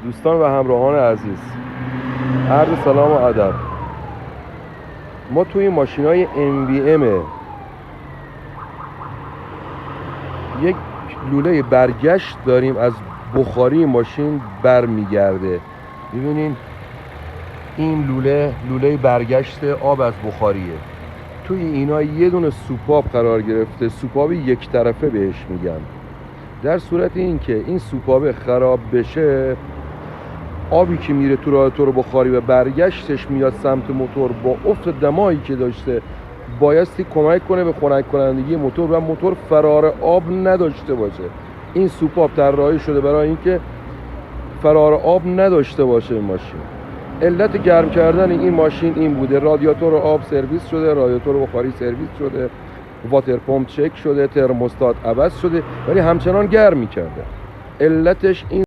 دوستان و همراهان عزیز، عرض سلام و ادب. ما توی ماشینای MVM یک لوله برگشت داریم، از بخاری ماشین برمیگرده. ببینین این لوله برگشت آب از بخاریه. توی اینا یه دونه سوپاپ قرار گرفته، سوپاپ یک طرفه بهش میگن. در صورت اینکه این سوپاپ خراب بشه، آبی که میره تو رادیاتور بخاری و برگشتش میاد سمت موتور، با افت دمایی که داشته بایستی کمک کنه به خنک کنندگی موتور و موتور فرار آب نداشته باشه. این سوپاپ طراحی شده برای اینکه فرار آب نداشته باشه این ماشین. علت گرم کردن این ماشین این بوده: رادیاتور آب سرویس شده، رادیاتور بخاری سرویس شده، واتر پمپ چک شده، ترموستات عوض شده ولی همچنان گرم می‌کرده. علتش این